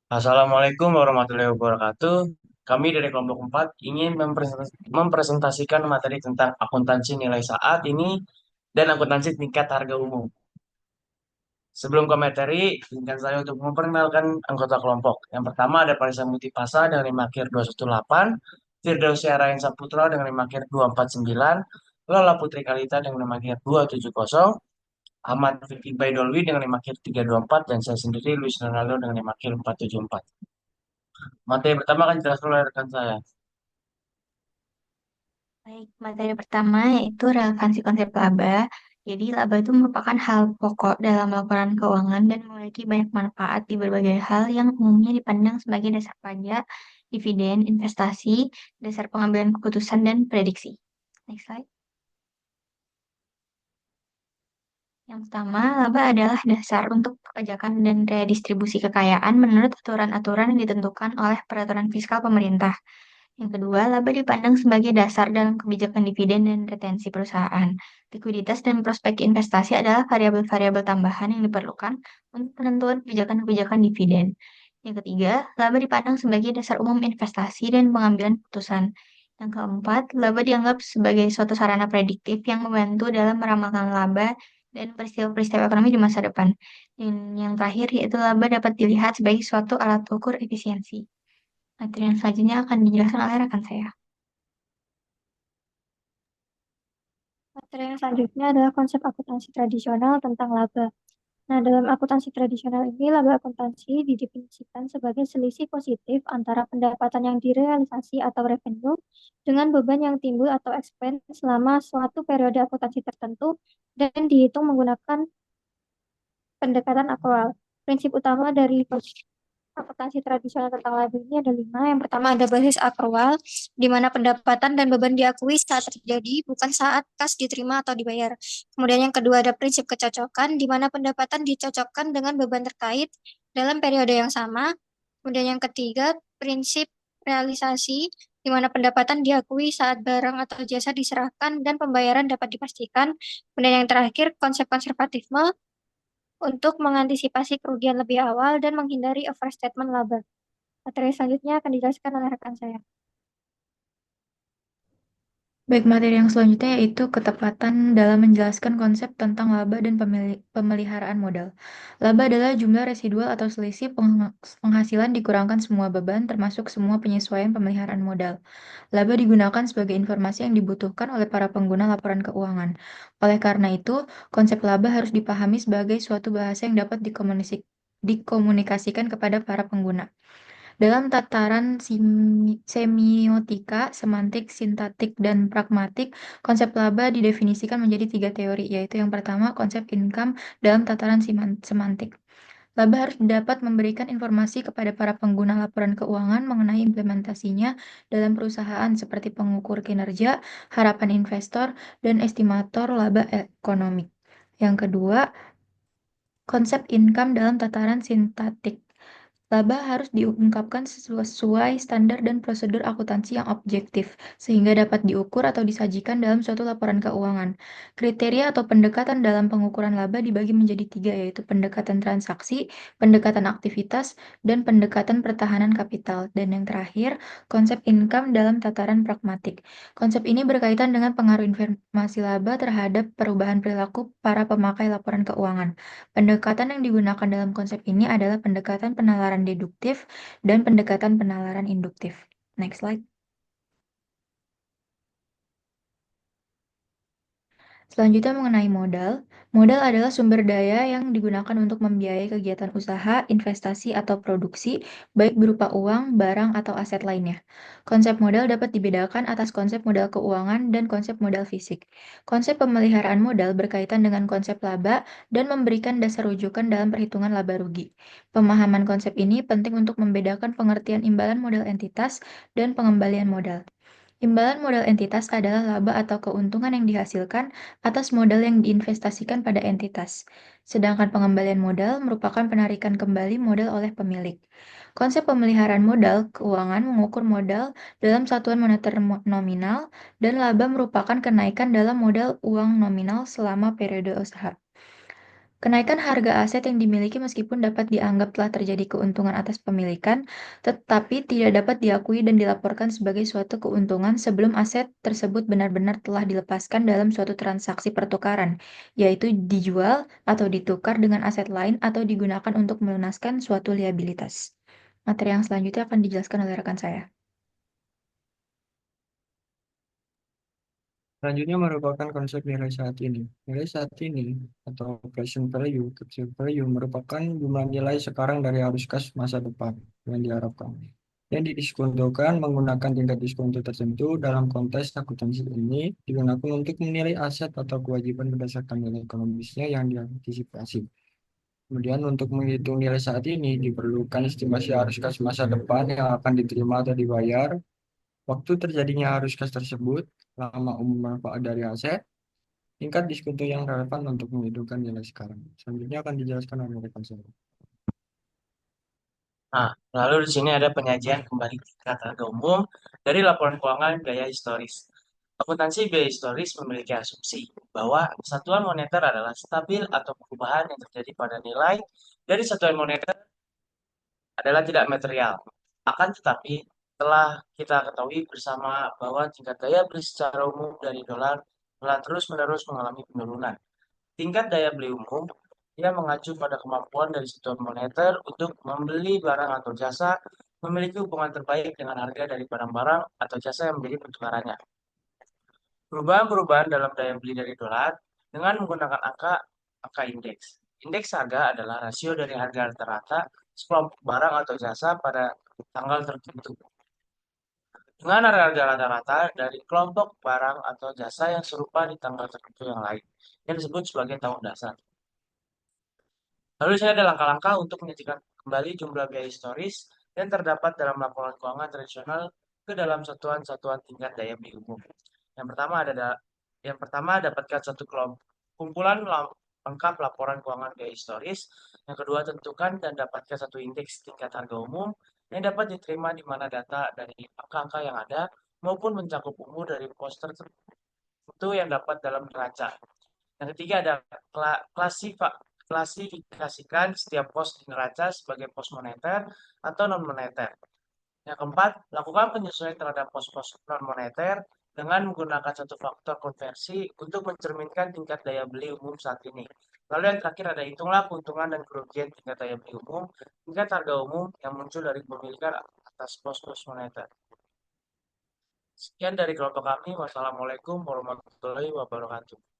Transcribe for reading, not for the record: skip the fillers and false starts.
Assalamualaikum warahmatullahi wabarakatuh. Kami dari kelompok 4 ingin mempresentasikan materi tentang akuntansi nilai saat ini dan akuntansi tingkat harga umum. Sebelum ke materi, izinkan saya untuk memperkenalkan anggota kelompok. Yang pertama ada Parisa Mutipasa dengan Limakir 218, Firdausi Arayan Saputra dengan Limakir 249, Lola Putri Kalita dengan Limakir 270, Ahmad Fikri Baidolwi dengan Limakir 324, dan saya sendiri Luis Ronaldo dengan Limakir 474. Materi pertama akan dijelaskan oleh rekan saya. Baik, materi pertama yaitu relevansi konsep laba. Jadi, laba itu merupakan hal pokok dalam laporan keuangan dan memiliki banyak manfaat di berbagai hal yang umumnya dipandang sebagai dasar pajak, dividen, investasi, dasar pengambilan keputusan, dan prediksi. Next slide. Yang pertama, laba adalah dasar untuk perpajakan dan redistribusi kekayaan menurut aturan-aturan yang ditentukan oleh peraturan fiskal pemerintah. Yang kedua, laba dipandang sebagai dasar dalam kebijakan dividen dan retensi perusahaan. Likuiditas dan prospek investasi adalah variabel-variabel tambahan yang diperlukan untuk penentuan kebijakan-kebijakan dividen. Yang ketiga, laba dipandang sebagai dasar umum investasi dan pengambilan putusan. Yang keempat, laba dianggap sebagai suatu sarana prediktif yang membantu dalam meramalkan laba dan peristiwa-peristiwa ekonomi di masa depan. Dan yang terakhir, yaitu laba dapat dilihat sebagai suatu alat ukur efisiensi. Materi yang selanjutnya akan dijelaskan oleh rekan saya. Materi yang selanjutnya adalah konsep akuntansi tradisional tentang laba. Nah, dalam akuntansi tradisional ini, laba akuntansi didefinisikan sebagai selisih positif antara pendapatan yang direalisasi atau revenue dengan beban yang timbul atau expense selama suatu periode akuntansi tertentu dan dihitung menggunakan pendekatan akrual. Prinsip utama dari akuntansi tradisional tentang laba ini ada lima. Yang pertama ada basis akrual, di mana pendapatan dan beban diakui saat terjadi, bukan saat kas diterima atau dibayar. Kemudian yang kedua ada prinsip kecocokan, di mana pendapatan dicocokkan dengan beban terkait dalam periode yang sama. Kemudian yang ketiga, prinsip realisasi, di mana pendapatan diakui saat barang atau jasa diserahkan dan pembayaran dapat dipastikan. Kemudian yang terakhir, konsep konservatisme, untuk mengantisipasi kerugian lebih awal dan menghindari overstatement laba. Materi selanjutnya akan dijelaskan oleh rekan saya. Baik, materi yang selanjutnya yaitu ketepatan dalam menjelaskan konsep tentang laba dan pemeliharaan modal. Laba adalah jumlah residual atau selisih penghasilan dikurangkan semua beban, termasuk semua penyesuaian pemeliharaan modal. Laba digunakan sebagai informasi yang dibutuhkan oleh para pengguna laporan keuangan. Oleh karena itu, konsep laba harus dipahami sebagai suatu bahasa yang dapat dikomunikasikan kepada para pengguna. Dalam tataran semiotika, semantik, sintaktik, dan pragmatik, konsep laba didefinisikan menjadi tiga teori, yaitu yang pertama, konsep income dalam tataran semantik. Laba harus dapat memberikan informasi kepada para pengguna laporan keuangan mengenai implementasinya dalam perusahaan seperti pengukur kinerja, harapan investor, dan estimator laba ekonomi. Yang kedua, konsep income dalam tataran sintaktik. Laba harus diungkapkan sesuai standar dan prosedur akuntansi yang objektif, sehingga dapat diukur atau disajikan dalam suatu laporan keuangan. Kriteria atau pendekatan dalam pengukuran laba dibagi menjadi tiga, yaitu pendekatan transaksi, pendekatan aktivitas, dan pendekatan pertahanan kapital. Dan yang terakhir, konsep income dalam tataran pragmatik. Konsep ini berkaitan dengan pengaruh informasi laba terhadap perubahan perilaku para pemakai laporan keuangan. Pendekatan yang digunakan dalam konsep ini adalah pendekatan penalaran deduktif dan pendekatan penalaran induktif. Next slide. Selanjutnya mengenai modal. Modal adalah sumber daya yang digunakan untuk membiayai kegiatan usaha, investasi, atau produksi, baik berupa uang, barang, atau aset lainnya. Konsep modal dapat dibedakan atas konsep modal keuangan dan konsep modal fisik. Konsep pemeliharaan modal berkaitan dengan konsep laba dan memberikan dasar rujukan dalam perhitungan laba rugi. Pemahaman konsep ini penting untuk membedakan pengertian imbalan modal entitas dan pengembalian modal. Imbalan modal entitas adalah laba atau keuntungan yang dihasilkan atas modal yang diinvestasikan pada entitas. Sedangkan pengembalian modal merupakan penarikan kembali modal oleh pemilik. Konsep pemeliharaan modal keuangan mengukur modal dalam satuan moneter nominal dan laba merupakan kenaikan dalam modal uang nominal selama periode usaha. Kenaikan harga aset yang dimiliki meskipun dapat dianggap telah terjadi keuntungan atas pemilikan, tetapi tidak dapat diakui dan dilaporkan sebagai suatu keuntungan sebelum aset tersebut benar-benar telah dilepaskan dalam suatu transaksi pertukaran, yaitu dijual atau ditukar dengan aset lain atau digunakan untuk melunaskan suatu liabilitas. Materi yang selanjutnya akan dijelaskan oleh rekan saya. Selanjutnya merupakan konsep nilai saat ini. Nilai saat ini atau present value, future value merupakan jumlah nilai sekarang dari arus kas masa depan yang diharapkan. Yang didiskontokan menggunakan tingkat diskonto tertentu dalam konteks akuntansi ini digunakan untuk menilai aset atau kewajiban berdasarkan nilai ekonomisnya yang diantisipasi. Kemudian untuk menghitung nilai saat ini diperlukan estimasi arus kas masa depan yang akan diterima atau dibayar, waktu terjadinya arus kas tersebut, lama umur manfaat dari aset, tingkat diskonto yang relevan untuk menghitungkan nilai sekarang. Selanjutnya akan dijelaskan oleh rekan saya. Nah, lalu di sini ada penyajian kembali tingkat harga umum dari laporan keuangan biaya historis. Akuntansi biaya historis memiliki asumsi bahwa satuan moneter adalah stabil atau perubahan yang terjadi pada nilai dari satuan moneter adalah tidak material. Akan tetapi, telah kita ketahui bersama bahwa tingkat daya beli secara umum dari dolar telah terus-menerus mengalami penurunan. Tingkat daya beli umum ia mengacu pada kemampuan dari satuan moneter untuk membeli barang atau jasa, memiliki hubungan terbaik dengan harga dari barang-barang atau jasa yang menjadi pertukarannya. Perubahan-perubahan dalam daya beli dari dolar dengan menggunakan angka indeks. Indeks harga adalah rasio dari harga rata-rata sekelompok barang atau jasa pada tanggal tertentu dengan harga rata-rata dari kelompok barang atau jasa yang serupa di tanggal tertentu yang lain, yang disebut sebagai tahun dasar. Lalu saya ada langkah-langkah untuk menyajikan kembali jumlah biaya historis yang terdapat dalam laporan keuangan tradisional ke dalam satuan-satuan tingkat daya beli umum. Yang pertama yang pertama dapatkan satu kumpulan lengkap laporan keuangan biaya historis. Yang kedua tentukan dan dapatkan satu indeks tingkat harga umum yang dapat diterima di mana data dari angka-angka yang ada maupun mencakup umur dari pos tertentu yang dapat dalam neraca. Yang ketiga ada klasifikasikan setiap pos di neraca sebagai pos moneter atau non moneter. Yang keempat, lakukan penyesuaian terhadap pos-pos non moneter dengan menggunakan satu faktor konversi untuk mencerminkan tingkat daya beli umum saat ini. Lalu yang terakhir ada hitunglah keuntungan dan kerugian tingkat daya beli umum, tingkat harga umum yang muncul dari pemilikan atas pos-pos moneter. Sekian dari kelompok kami. Wassalamualaikum warahmatullahi wabarakatuh.